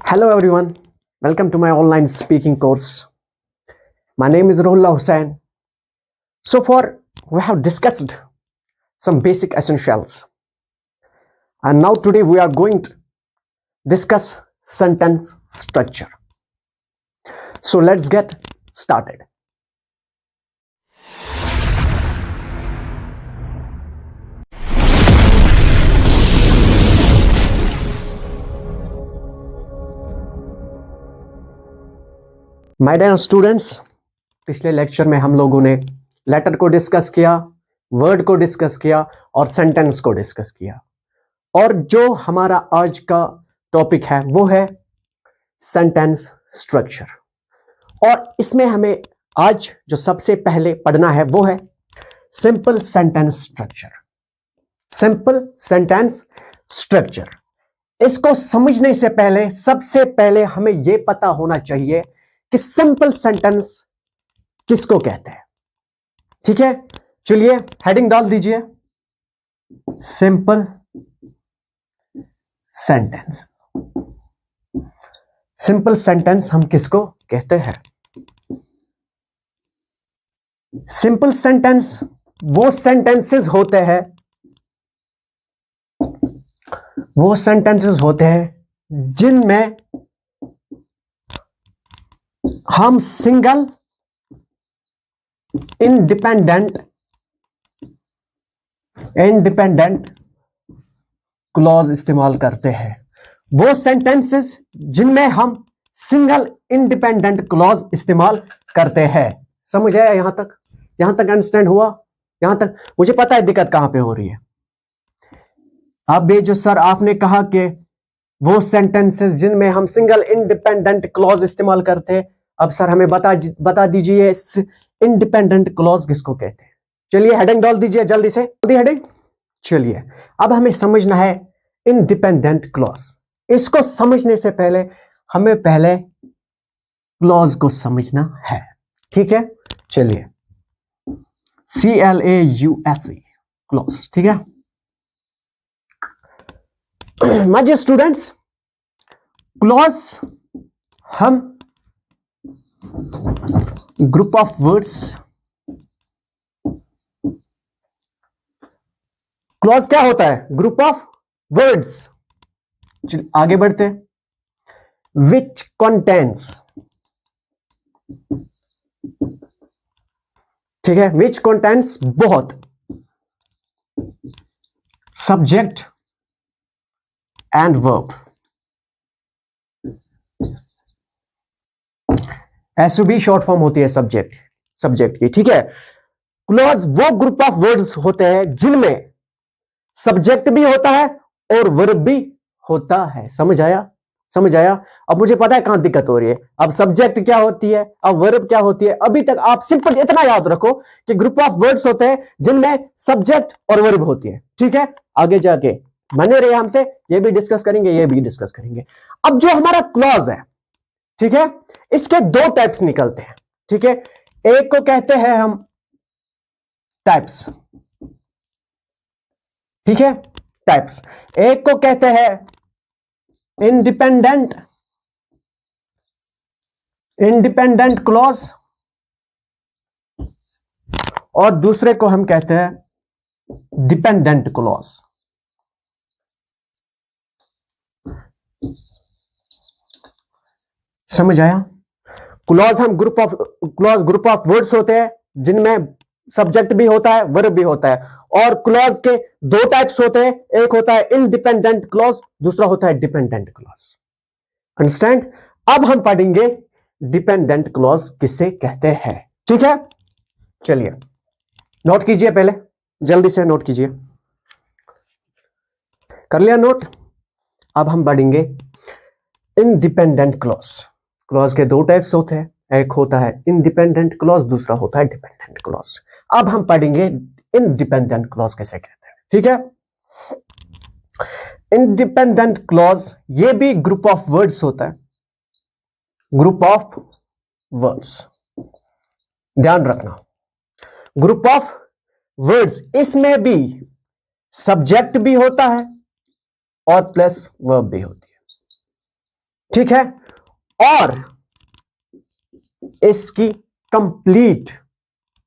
Hello everyone, welcome to my online speaking course. My name is Rohullah Hussain. So far we have discussed some basic essentials, and now today we are going to discuss sentence structure. So let's get started. My dear students, पिछले lecture में हम लोगों ने letter को discuss किया, word को discuss किया और सेंटेंस को डिस्कस किया। और जो हमारा आज का टॉपिक है वो है सेंटेंस स्ट्रक्चर। और इसमें हमें आज जो सबसे पहले पढ़ना है वो है simple sentence structure. Simple sentence structure, इसको समझने से पहले सबसे पहले हमें यह पता होना चाहिए कि सिंपल सेंटेंस किसको कहते हैं। ठीक है, चलिए हेडिंग डाल दीजिए, सिंपल सेंटेंस। सिंपल सेंटेंस हम किसको कहते हैं? सिंपल सेंटेंस वो सेंटेंसेस होते हैं जिनमें हम सिंगल इंडिपेंडेंट क्लॉज इस्तेमाल करते हैं। वो सेंटेंसेस जिनमें हम सिंगल इंडिपेंडेंट क्लॉज इस्तेमाल करते हैं। समझ आया? यहां तक अंडरस्टैंड हुआ? यहां तक मुझे पता है दिक्कत कहां पे हो रही है। अब ये जो सर आपने कहा कि वो सेंटेंसेस जिनमें हम सिंगल इंडिपेंडेंट क्लॉज इस्तेमाल करते हैं, अब सर हमें बता दीजिए इंडिपेंडेंट क्लॉज किसको कहते हैं। चलिए हेडिंग डाल दीजिए जल्दी से, जल्दी हेडिंग। चलिए अब हमें समझना है इंडिपेंडेंट क्लॉज। इसको समझने से पहले हमें पहले क्लॉज को समझना है। ठीक है, चलिए CLAUSE क्लॉज। ठीक है माय डियर स्टूडेंट्स, क्लॉज हम ग्रुप ऑफ वर्ड्स, क्लॉज क्या होता है? Group of words. आगे बढ़ते, विच कंटेंट्स। ठीक है, विच कंटेंट्स बहुत subject and verb. SUB short form होती है सब्जेक्ट की। ठीक है, क्लॉज वो ग्रुप ऑफ वर्ड्स होते हैं जिनमें सब्जेक्ट भी होता है और वर्ब भी होता है। समझ आया? अब मुझे पता है कहां दिक्कत हो रही है। अब सब्जेक्ट क्या होती है, अब वर्ब क्या होती है। अभी तक आप सिंपल इतना याद रखो कि ग्रुप ऑफ वर्ड्स होते हैं जिनमें सब्जेक्ट और वर्ब होती है। ठीक है, आगे जाके बने रहिए हमसे, ये भी डिस्कस करेंगे। अब जो हमारा क्लॉज है, ठीक है, इसके दो टाइप्स निकलते हैं। ठीक है, एक को कहते हैं हम टाइप्स। ठीक है, टाइप्स। एक को कहते हैं इंडिपेंडेंट क्लॉज और दूसरे को हम कहते हैं डिपेंडेंट क्लॉज। समझ आया? क्लॉज ग्रुप ऑफ वर्ड्स होते हैं जिनमें सब्जेक्ट भी होता है, वर्ब भी होता है। और क्लॉज के दो टाइप्स होते हैं, एक होता है इंडिपेंडेंट क्लॉज, दूसरा होता है डिपेंडेंट क्लॉज। अंडरस्टैंड? अब हम पढ़ेंगे डिपेंडेंट क्लॉज किसे कहते हैं। ठीक है, चलिए नोट कीजिए, पहले जल्दी से नोट कीजिए। कर लिया नोट? अब हम पढ़ेंगे इंडिपेंडेंट क्लॉज। क्लॉज के दो टाइप्स होते हैं, एक होता है इंडिपेंडेंट क्लॉज, दूसरा होता है डिपेंडेंट क्लॉज। अब हम पढ़ेंगे इंडिपेंडेंट क्लॉज कैसे कहते हैं। ठीक है, इंडिपेंडेंट क्लॉज ये भी ग्रुप ऑफ वर्ड्स होता है, ग्रुप ऑफ वर्ड्स। ध्यान रखना, ग्रुप ऑफ वर्ड्स, इसमें भी सब्जेक्ट भी होता है और प्लस वर्ब भी होती है। ठीक है, और इसकी कंप्लीट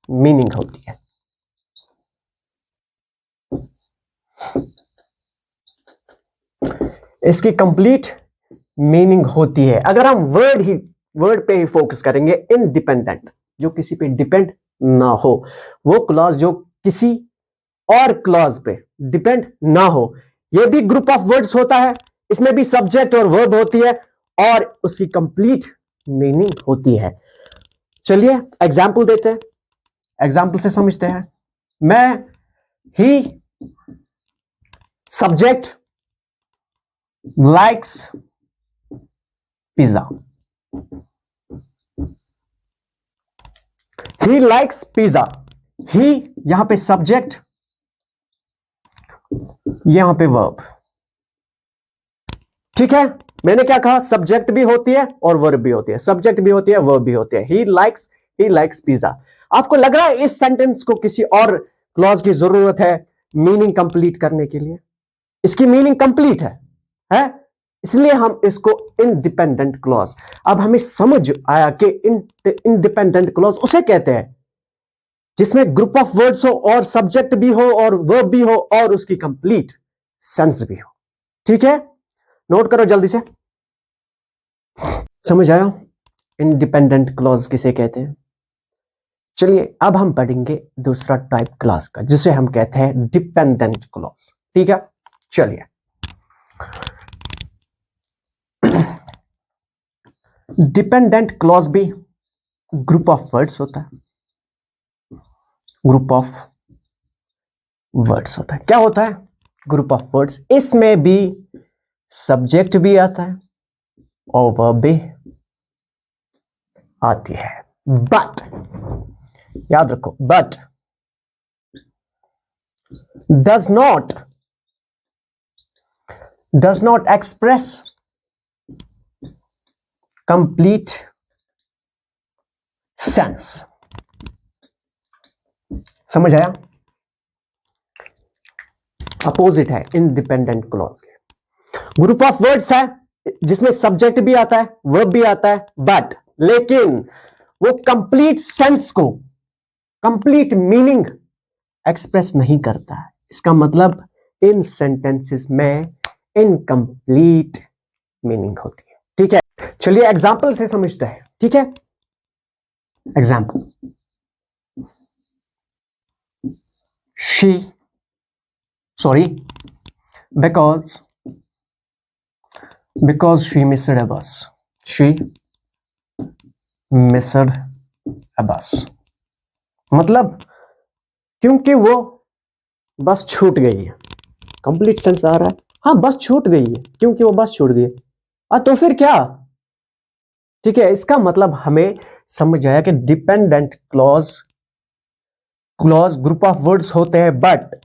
मीनिंग होती है। इसकी कंप्लीट मीनिंग होती है। अगर हम वर्ड पे ही फोकस करेंगे, इंडिपेंडेंट, जो किसी पे डिपेंड ना हो, वो क्लॉज जो किसी और क्लॉज पे डिपेंड ना हो, ये भी ग्रुप ऑफ वर्ड्स होता है, इसमें भी सब्जेक्ट और वर्ब होती है और उसकी कंप्लीट मीनिंग होती है। चलिए एग्जाम्पल देते हैं, एग्जाम्पल से समझते हैं। मैं he subject likes pizza, he likes pizza. He यहां पे सब्जेक्ट, यहां पे वर्ब। ठीक है, मैंने क्या कहा, सब्जेक्ट भी होती है और वर्ब भी होती है, सब्जेक्ट भी होती है, वर्ब भी होती है। ही लाइक्स पिज्जा। आपको लग रहा है इस सेंटेंस को किसी और क्लॉज की जरूरत है मीनिंग कंप्लीट करने के लिए? इसकी मीनिंग कंप्लीट है? इसलिए हम इसको इंडिपेंडेंट क्लॉज। अब हमें समझ आया कि इंडिपेंडेंट क्लॉज उसे कहते हैं जिसमें ग्रुप ऑफ वर्ड्स हो और सब्जेक्ट भी हो और वर्ब भी हो और उसकी कंप्लीट सेंस भी हो। ठीक है, नोट करो जल्दी से। समझ आया इंडिपेंडेंट क्लॉज किसे कहते हैं? चलिए अब हम पढ़ेंगे दूसरा टाइप क्लॉज का, जिसे हम कहते हैं डिपेंडेंट क्लॉज। ठीक है, चलिए। डिपेंडेंट क्लॉज भी ग्रुप ऑफ वर्ड्स होता है, ग्रुप ऑफ वर्ड्स होता है। क्या होता है? Group of words. इसमें भी सब्जेक्ट भी आता है और वर्ब भी आती है, बट याद रखो, but does not express complete sense. समझ आया? अपोजिट है इंडिपेंडेंट क्लॉज के। ग्रुप ऑफ वर्ड्स है जिसमें सब्जेक्ट भी आता है, वर्ब भी आता है, बट लेकिन वो कंप्लीट सेंस को, कंप्लीट मीनिंग एक्सप्रेस नहीं करता है। इसका मतलब इन सेंटेंसेस में इनकंप्लीट मीनिंग होती है। ठीक है, चलिए एग्जाम्पल से समझते हैं। ठीक है, example, because she missed a bus. She missed a bus. मतलब क्योंकि वो बस छूट गई है। कंप्लीट सेंस आ रहा है, हाँ बस छूट गई है, क्योंकि वो बस छूट गई है। तो फिर क्या? ठीक है, इसका मतलब हमें समझ आया कि dependent clause group of words होते हैं, बट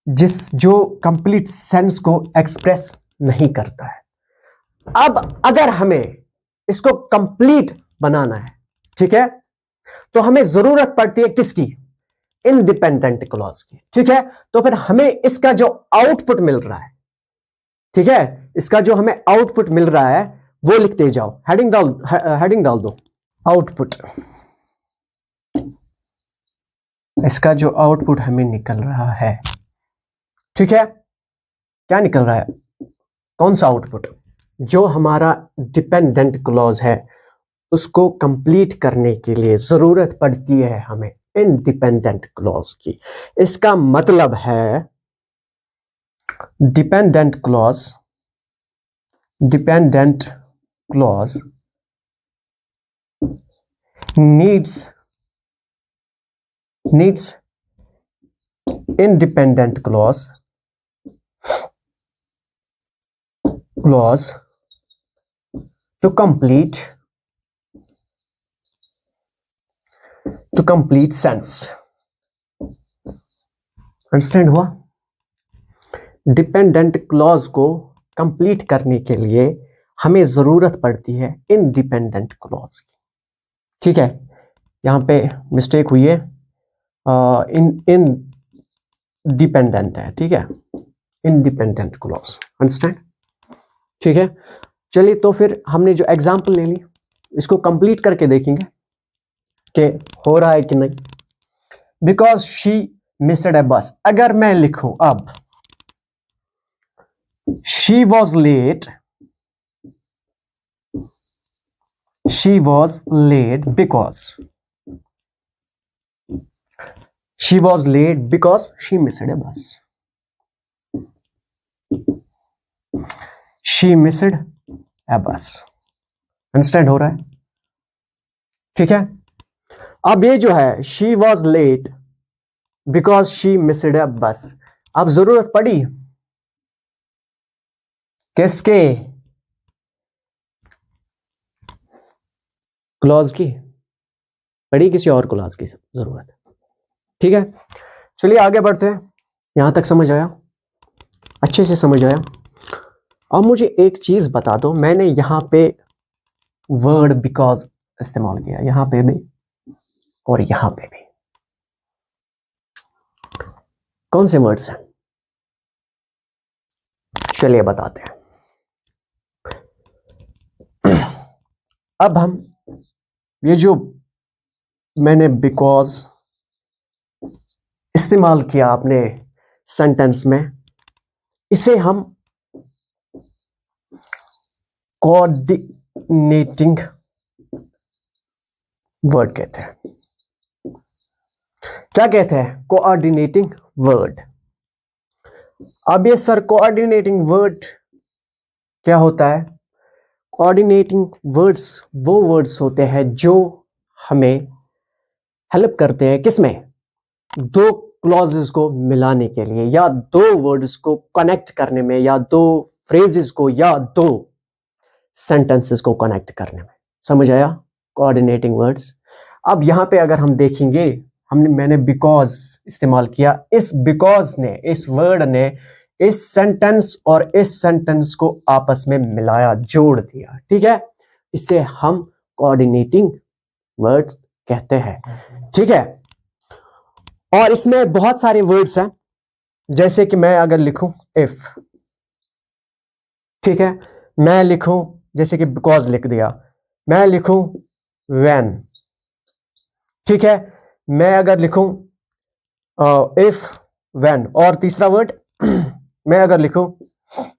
जो कंप्लीट सेंस को एक्सप्रेस नहीं करता है। अब अगर हमें इसको कंप्लीट बनाना है, ठीक है, तो हमें जरूरत पड़ती है किसकी? इंडिपेंडेंट क्लॉज की। ठीक है, तो फिर हमें इसका जो आउटपुट मिल रहा है, ठीक है, इसका जो हमें आउटपुट मिल रहा है वो लिखते जाओ। हेडिंग डाल दो, आउटपुट। इसका जो आउटपुट हमें निकल रहा है, ठीक है, क्या निकल रहा है? कौन सा आउटपुट? जो हमारा डिपेंडेंट क्लॉज है उसको कंप्लीट करने के लिए जरूरत पड़ती है हमें इंडिपेंडेंट क्लॉज की। इसका मतलब है dependent clause needs independent clause to complete sense। Understand हुआ? डिपेंडेंट क्लॉज को कंप्लीट करने के लिए हमें जरूरत पड़ती है इंडिपेंडेंट क्लॉज की। ठीक है, यहां पे मिस्टेक हुई है, इन डिपेंडेंट है, ठीक है, इंडिपेंडेंट क्लॉज। अंडरस्टैंड? ठीक है, चलिए तो फिर हमने जो एग्जाम्पल ले ली इसको कंप्लीट करके देखेंगे कि हो रहा है कि नहीं। बिकॉज शी मिस्ड अ बस, अगर मैं लिखूं अब she was late, she was late because, she was late because she missed a bus, she missed a bus, understand हो रहा है? ठीक है, अब ये जो है she was late because she missed a bus, अब जरूरत पड़ी किसके? क्लॉज की, पड़ी किसी और क्लॉज की जरूरत। ठीक है, चलिए आगे बढ़ते हैं। यहां तक समझ आया? अच्छे से समझ आया? अब मुझे एक चीज बता दो, मैंने यहां पे वर्ड बिकॉज इस्तेमाल किया, यहां पे भी और यहां पे भी। कौन से वर्ड्स हैं? चलिए बताते हैं। अब हम ये जो मैंने बिकॉज इस्तेमाल किया अपने सेंटेंस में, इसे हम कोऑर्डिनेटिंग वर्ड कहते हैं। क्या कहते हैं? Coordinating word. अब ये सर कोऑर्डिनेटिंग वर्ड क्या होता है? कोऑर्डिनेटिंग वर्ड्स वो वर्ड्स होते हैं जो हमें हेल्प करते हैं किसमें? दो क्लॉजेस को मिलाने के लिए, या दो वर्ड्स को कनेक्ट करने में, या दो फ्रेजेस को, या दो सेंटेंसेस को कनेक्ट करने में। समझ आया? Coordinating words. अब यहां पे अगर हम देखेंगे, मैंने बिकॉज इस्तेमाल किया, इस बिकॉज ने, इस वर्ड ने इस सेंटेंस और इस सेंटेंस को आपस में मिलाया, जोड़ दिया। ठीक है, इसे हम कोऑर्डिनेटिंग वर्ड्स कहते हैं। ठीक है, और इसमें बहुत सारे वर्ड्स हैं, जैसे कि मैं अगर लिखूं इफ, ठीक है, मैं लिखूं जैसे कि बिकॉज लिख दिया, मैं लिखूं व्हेन, ठीक है, मैं अगर लिखूं इफ व्हेन, और तीसरा वर्ड मैं अगर लिखूं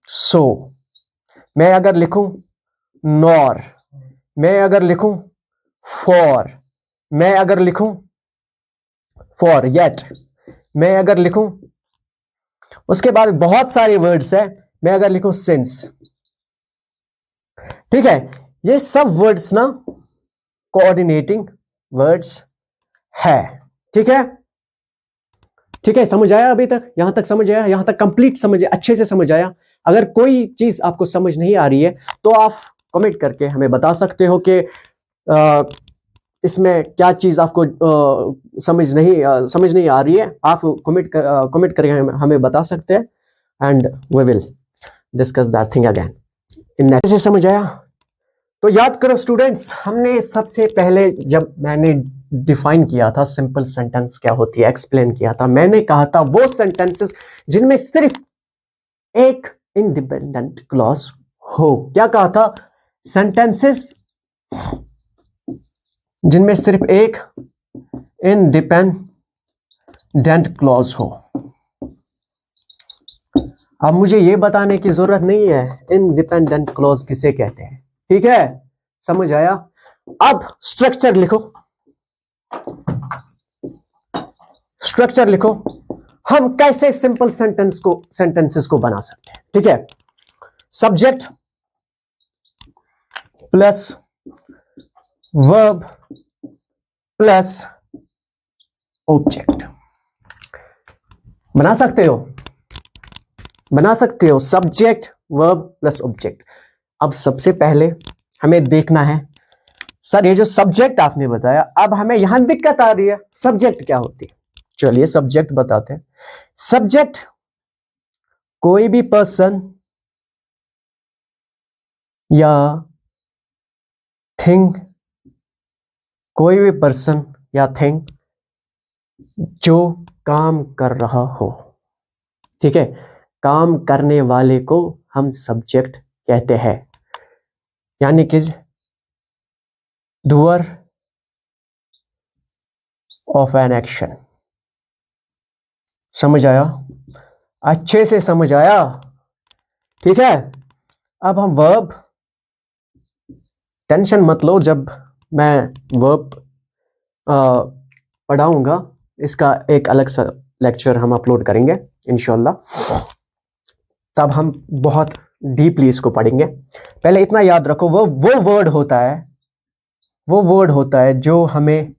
सो, मैं अगर लिखूं नॉर, मैं अगर लिखूं फॉर, मैं अगर लिखूं फॉर येट, मैं अगर लिखूं, उसके बाद बहुत सारे वर्ड्स हैं, मैं अगर लिखूं सिंस। ठीक है, ये सब वर्ड्स ना कोऑर्डिनेटिंग वर्ड्स है। ठीक है, ठीक है, समझ आया अभी तक? यहां तक समझ आया? यहां तक कंप्लीट समझ, अच्छे से समझ आया? अगर कोई चीज आपको समझ नहीं आ रही है तो आप कमेंट करके हमें बता सकते हो कि इसमें क्या चीज आपको समझ नहीं आ रही है। आप कमेंट करके हमें बता सकते हैं, and we will discuss that thing again in next. से समझ आया? तो याद करो स्टूडेंट्स, हमने सबसे पहले जब मैंने डिफाइन किया था सिंपल सेंटेंस क्या होती है, एक्सप्लेन किया था, मैंने कहा था वो सेंटेंसेस जिनमें सिर्फ एक इंडिपेंडेंट क्लॉज हो। क्या कहा था? सेंटेंसेस जिनमें सिर्फ एक इंडिपेंडेंट क्लॉज हो। अब मुझे यह बताने की जरूरत नहीं है इंडिपेंडेंट क्लॉज किसे कहते हैं। ठीक है, समझ आया? अब स्ट्रक्चर लिखो, स्ट्रक्चर लिखो, हम कैसे सिंपल सेंटेंसेस को बना सकते हैं। ठीक है, subject plus verb plus object. बना सकते हो? बना सकते हो, सब्जेक्ट वर्ब प्लस ऑब्जेक्ट। अब सबसे पहले हमें देखना है, सर ये जो सब्जेक्ट आपने बताया, अब हमें यहां दिक्कत आ रही है, सब्जेक्ट क्या होती है? चलिए सब्जेक्ट बताते हैं। सब्जेक्ट कोई भी पर्सन या थिंग, कोई भी पर्सन या थिंग जो काम कर रहा हो। ठीक है, काम करने वाले को हम सब्जेक्ट कहते हैं। यानी कि डूअर ऑफ एन एक्शन। समझ आया? अच्छे से समझ आया? ठीक है, अब हम वर्ब, टेंशन मत लो, जब मैं वर्ब पढ़ाऊंगा इसका एक अलग सा लेक्चर हम अपलोड करेंगे इंशाल्लाह, तब हम बहुत डीपली इसको पढ़ेंगे। पहले इतना याद रखो, वो वर्ड होता है, वो वर्ड होता है जो हमें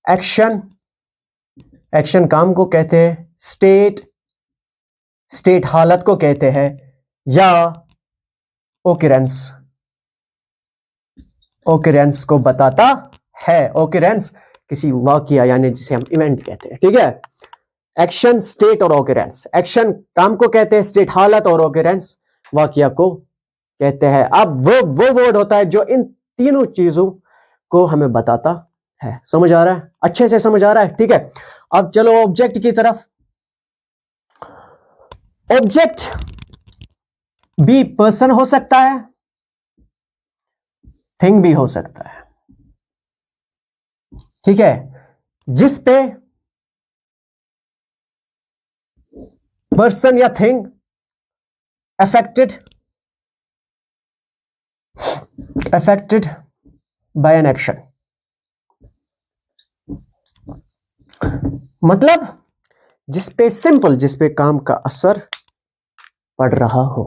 एक्शन काम को कहते हैं, स्टेट हालत को कहते हैं, या ओकरेंस को बताता है। ओकरेंस किसी वाकया यानी जिसे हम इवेंट कहते हैं। ठीक है, एक्शन, स्टेट और ओकरेंस। एक्शन काम को कहते हैं, स्टेट हालत, और ओकरेंस वाकया को कहते हैं। अब वो वर्ड होता है जो इन तीनों चीजों को हमें बताता है। समझ आ रहा है? अच्छे से समझ आ रहा है? ठीक है, अब चलो ऑब्जेक्ट की तरफ। ऑब्जेक्ट भी पर्सन हो सकता है, थिंग भी हो सकता है। ठीक है, जिस पे पर्सन या thing affected by an action, मतलब जिस पे काम का असर पड़ रहा हो।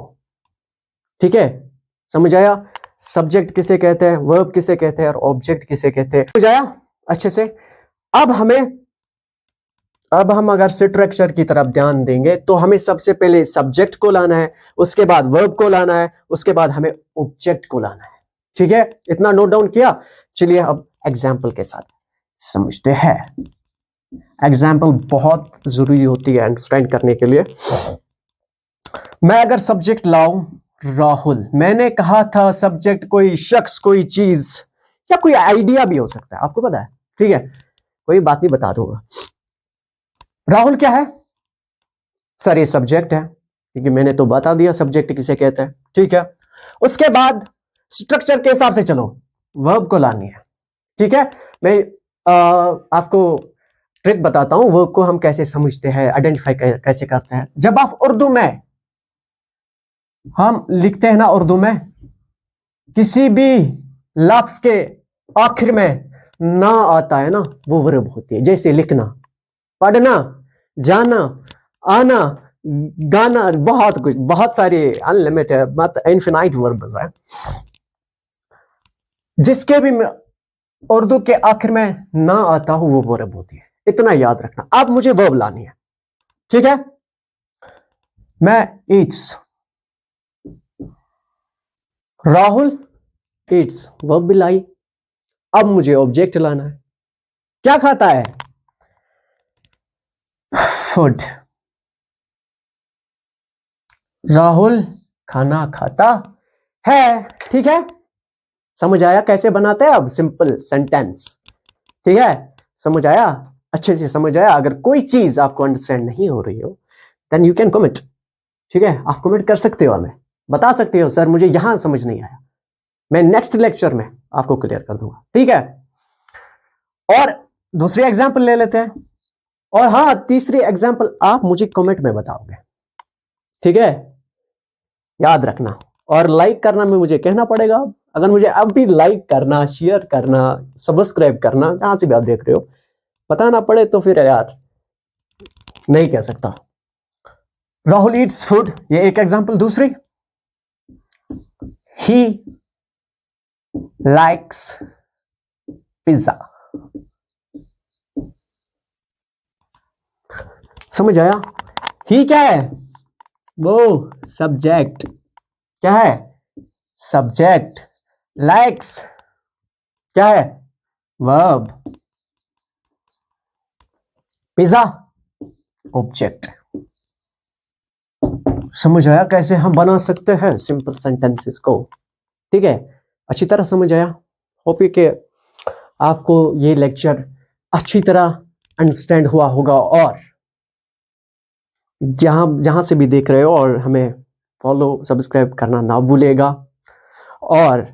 ठीक है, समझ आया? सब्जेक्ट किसे कहते हैं, वर्ब किसे कहते हैं, और ऑब्जेक्ट किसे कहते हैं। समझ आया अच्छे से? अब हम अगर स्ट्रक्चर की तरफ ध्यान देंगे तो हमें सबसे पहले सब्जेक्ट को लाना है, उसके बाद वर्ब को लाना है, उसके बाद हमें ऑब्जेक्ट को लाना है। ठीक है, इतना नोट डाउन किया? चलिए अब एग्जाम्पल के साथ समझते हैं। एग्जाम्पल बहुत जरूरी होती है अंडरस्टैंड करने के लिए। मैं अगर सब्जेक्ट लाऊं राहुल, मैंने कहा था सब्जेक्ट कोई शख्स, कोई चीज या कोई आइडिया भी हो सकता है, आपको पता है। ठीक है, कोई बात नहीं, बता दूंगा। राहुल क्या है सर? ये सब्जेक्ट है, क्योंकि मैंने तो बता दिया सब्जेक्ट किसे कहते हैं। ठीक है, उसके बाद स्ट्रक्चर के हिसाब से चलो वर्ब को लानी है। ठीक है, मैं आपको ट्रिक बताता हूं, वर्ब को हम कैसे समझते हैं, आइडेंटिफाई कैसे करते हैं। जब आप उर्दू में हम लिखते हैं ना, उर्दू में किसी भी लफ्ज के आखिर में ना आता है ना, वो वर्ब होती है। जैसे लिखना, पढ़ना, जाना, आना, गाना, बहुत कुछ, बहुत सारे अनलिमिटेड मतलब इनफिनाइट वर्ब्स हैं। जिसके भी उर्दू के आखिर में ना आता हो वो वर्ब होती है, इतना याद रखना। अब मुझे वर्ब लानी है। ठीक है, मैं ईट्स, राहुल ईट्स, वर्ब भी लाई। अब मुझे ऑब्जेक्ट लाना है। क्या खाता है? फूड। राहुल खाना खाता है। ठीक है, समझ आया कैसे बनाते हैं अब सिंपल सेंटेंस? ठीक है, समझ आया? अच्छे से समझ आया? अगर कोई चीज आपको अंडरस्टैंड नहीं हो रही हो देन यू कैन कमेंट। ठीक है, आप कमेंट कर सकते हो, हमें बता सकते हो सर मुझे यहां समझ नहीं आया, मैं नेक्स्ट लेक्चर में आपको क्लियर कर दूंगा। ठीक है, और दूसरी एग्जांपल ले लेते हैं, और हाँ तीसरी एग्जांपल आप मुझे कमेंट में बताओगे। ठीक है, याद रखना, और लाइक करना में मुझे कहना पड़ेगा। अगर मुझे अब भी लाइक करना, शेयर करना, सब्सक्राइब करना, जहां से भी आप देख रहे हो, बताना पड़े तो फिर यार नहीं कह सकता। राहुल ईट्स फूड, ये एक एग्जांपल। दूसरी, ही लाइक्स पिज्जा। समझ आया? ही क्या है? वो सब्जेक्ट। क्या है? सब्जेक्ट। लाइक्स क्या है? वर्ब। Pizza object. समझ आया कैसे हम बना सकते हैं सिंपल सेंटेंसेस को? ठीक है, अच्छी तरह समझ आया? होप कि आपको ये लेक्चर अच्छी तरह अंडरस्टैंड हुआ होगा, और जहां से भी देख रहे हो, और हमें फॉलो सब्सक्राइब करना ना भूलेगा। और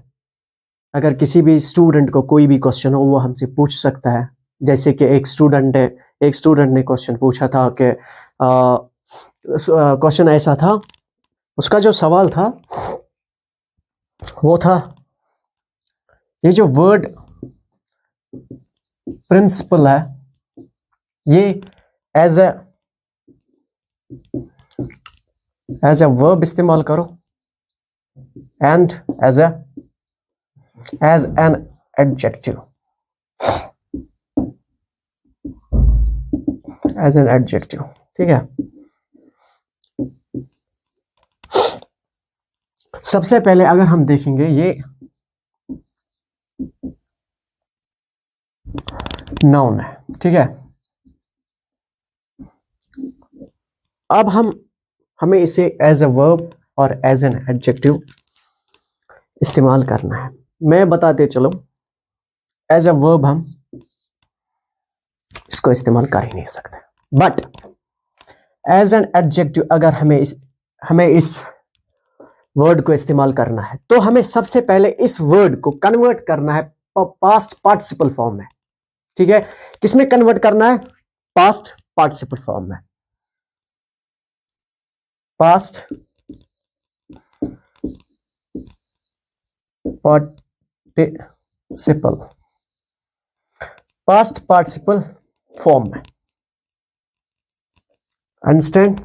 अगर किसी भी स्टूडेंट को कोई भी क्वेश्चन हो वो हमसे पूछ सकता है। जैसे कि एक स्टूडेंट ने क्वेश्चन पूछा था कि क्वेश्चन ऐसा था, उसका जो सवाल था वो था, ये जो वर्ड प्रिंसिपल है ये एज ए वर्ब इस्तेमाल करो एंड एज एन एडजेक्टिव, ठीक है। सबसे पहले अगर हम देखेंगे ये नाउन है, ठीक है। अब हमें इसे एज ए वर्ब और एज एन एडजेक्टिव इस्तेमाल करना है। मैं बताते चलो, एज ए वर्ब हम इसको इस्तेमाल कर ही नहीं सकते, बट एज एन एडजेक्टिव अगर हमें इस वर्ड को इस्तेमाल करना है तो हमें सबसे पहले इस वर्ड को कन्वर्ट करना है पास्ट पार्टिसिपल फॉर्म में, ठीक है। किसमें कन्वर्ट करना है? पास्ट पार्टिसिपल फॉर्म में। पास्ट पार्टिसिपल फॉर्म में। अंडरस्टैंड?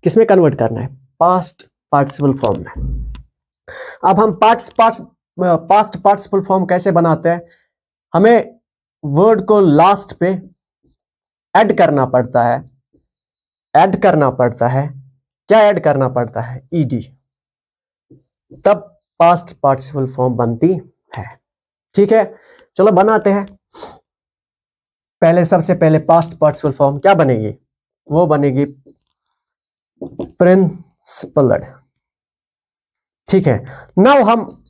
किसमें कन्वर्ट करना है? पास्ट पार्टिसिपल फॉर्म में। अब हम पास्ट पार्टिसिपल फॉर्म कैसे बनाते हैं? हमें वर्ड को लास्ट पे ऐड करना पड़ता है। क्या ऐड करना पड़ता है? ईडी, तब पास्ट पार्टिसिपल फॉर्म बनती है, ठीक है। चलो बनाते हैं। सबसे पहले पास्ट पार्टिसिपल फॉर्म क्या बनेगी? वो बनेगी प्रिंसिपल्ड, ठीक है। नाउ हम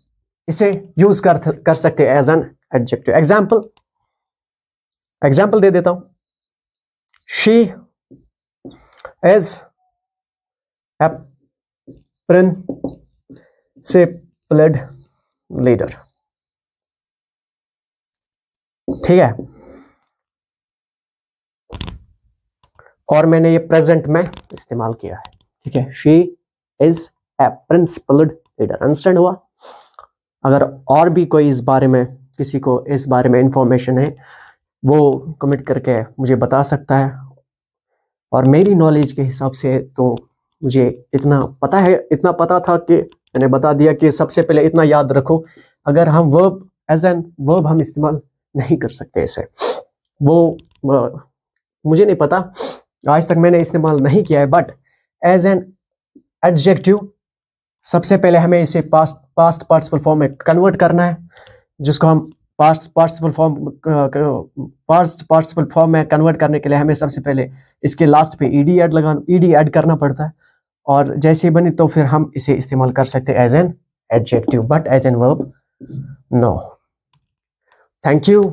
इसे यूज कर सकते हैं एज एन एडजेक्टिव। एग्जाम्पल दे देता हूं। She is a principled leader, ठीक है। और मैंने ये प्रेजेंट में इस्तेमाल किया है, ठीक है। She is a principled leader. Understand हुआ? अगर और भी कोई किसी को इस बारे में इंफॉर्मेशन है वो कमेंट करके मुझे बता सकता है। और मेरी नॉलेज के हिसाब से तो मुझे इतना पता था कि मैंने बता दिया कि सबसे पहले इतना याद रखो, अगर हम वर्ब एज एन वर्ब हम इस्तेमाल नहीं कर सकते इसे। वो मुझे नहीं पता, आज तक मैंने इस्तेमाल नहीं किया है, बट एज एन एडजेक्टिव सबसे पहले हमें इसे पास्ट पार्टिसिपल फॉर्म में कन्वर्ट करना है, जिसको हम पास्ट पार्टिसिपल फॉर्म में कन्वर्ट करने के लिए हमें सबसे पहले इसके लास्ट पे ईडी ऐड करना पड़ता है। और जैसे बनी तो फिर हम इसे इस्तेमाल कर सकते हैं as an adjective, but as an verb no. Thank you.